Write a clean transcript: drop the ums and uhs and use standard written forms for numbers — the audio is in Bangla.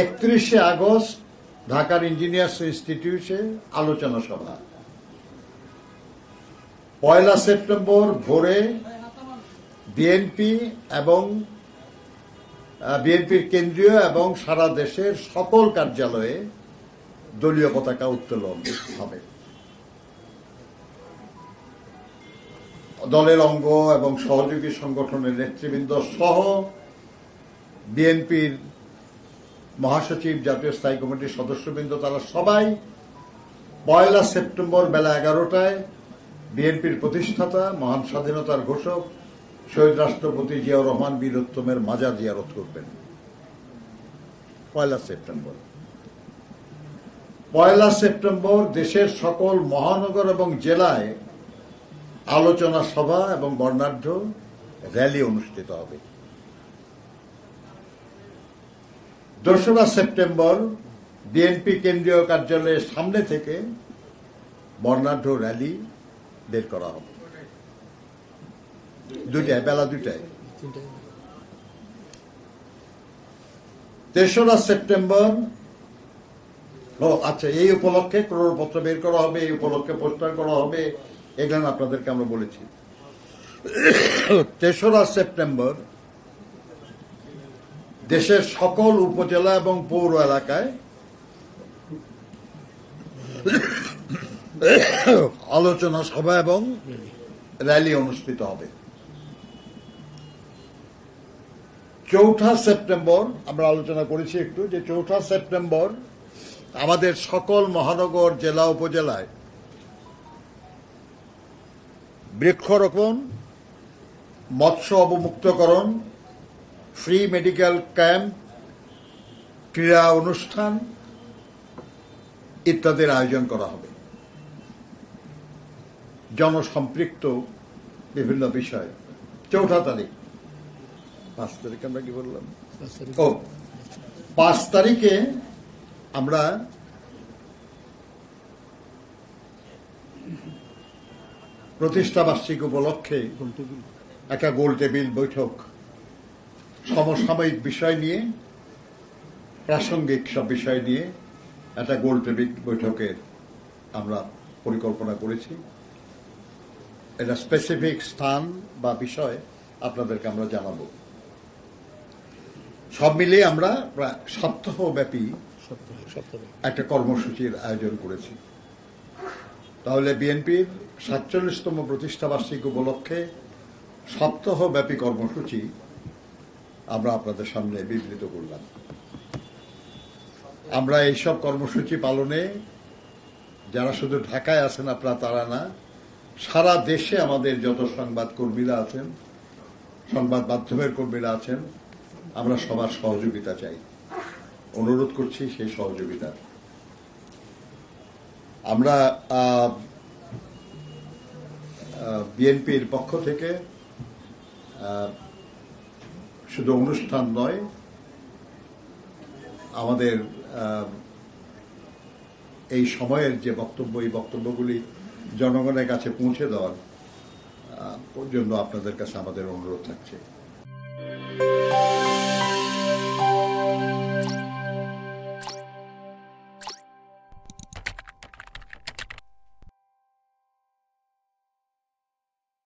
31শে আগস্ট ঢাকার ইঞ্জিনিয়ার্স ইনস্টিটিউটে আলোচনা সভা। 1 সেপ্টেম্বর ভোরে বিএনপি এবং বিএনপির কেন্দ্রীয় এবং সারা দেশের সকল কার্যালয়ে দলীয় পতাকা উত্তোলন হবে। দলের অঙ্গ এবং সহযোগী সংগঠনের নেতৃবৃন্দ সহ বিএনপির মহাসচিব, জাতীয় স্থায়ী কমিটির সদস্যবৃন্দ তারা সবাই 1 সেপ্টেম্বর বেলা 11টায় বিএনপির প্রতিষ্ঠাতা মহান স্বাধীনতার ঘোষক শহীদ রাষ্ট্রপতি জিয়াউর রহমান বীরোত্তমের মাজার জিয়ারত করবেন। 1 সেপ্টেম্বর 1 সেপ্টেম্বর দেশের সকল মহানগর এবং জেলায় আলোচনা সভা এবং বর্ণাঢ্য র্যালি অনুষ্ঠিত হবে। 2 সেপ্টেম্বর বিএনপি কেন্দ্রীয় কার্যালয়ের সামনে থেকে বর্ণাঢ্য র্যালি বের করা হবে বেলা 2টায়। 3 সেপ্টেম্বর এই উপলক্ষে ক্রয়পত্র বের করা হবে, এই উপলক্ষে পোস্টার করা হবে, এগুলো আপনাদেরকে আমরা বলেছি। 3 সেপ্টেম্বর দেশের সকল উপজেলা এবং পৌর এলাকায় আলোচনা সভা এবং র্যালি অনুষ্ঠিত হবে। 4 সেপ্টেম্বর আমরা আলোচনা করেছি একটু, যে 4 সেপ্টেম্বর আমাদের সকল মহানগর, জেলা, উপজেলায় বৃক্ষরোপণ, মৎস্য অবমুক্তকরণ, ফ্রি মেডিকেল ক্যাম্প, ক্রীড়া অনুষ্ঠান ইত্যাদির আয়োজন করা হবে। জনসম্পৃক্ত বিভিন্ন বিষয়। 4 তারিখ 5 তারিখে আমরা কি বললাম? 5 তারিখে আমরা প্রতিষ্ঠাবার্ষিকী উপলক্ষে একটা গোল টেবিল বৈঠক, সমসাময়িক বিষয় নিয়ে, প্রাসঙ্গিক সব বিষয় নিয়ে একটা গোল টেবিল বৈঠকের আমরা পরিকল্পনা করেছি। এটা স্পেসিফিক স্থান বা বিষয় আপনাদেরকে আমরা জানাবো। সব মিলিয়ে আমরা প্রায় সপ্তাহব্যাপী একটা কর্মসূচির আয়োজন করেছি। তাহলে বিএনপির 47তম প্রতিষ্ঠাবার্ষিকী উপলক্ষে সপ্তাহব্যাপী কর্মসূচি আমরা আপনাদের সামনে বিবৃত করলাম। আমরা এইসব কর্মসূচি পালনে যারা শুধু ঢাকায় আছেন আপনারা তারা না, সারা দেশে আমাদের যত সংবাদ কর্মীরা আছেন, সংবাদ মাধ্যমের কর্মীরা আছেন, আমরা সবার সহযোগিতা চাই, অনুরোধ করছি সেই সহযোগিতা। আমরা বিএনপির পক্ষ থেকে শুধু অনুষ্ঠান নয়, আমাদের এই সময়ের যে বক্তব্য, এই বক্তব্যগুলি জনগণের কাছে পৌঁছে দেওয়ার জন্য আপনাদের কাছে আমাদের অনুরোধ থাকছে।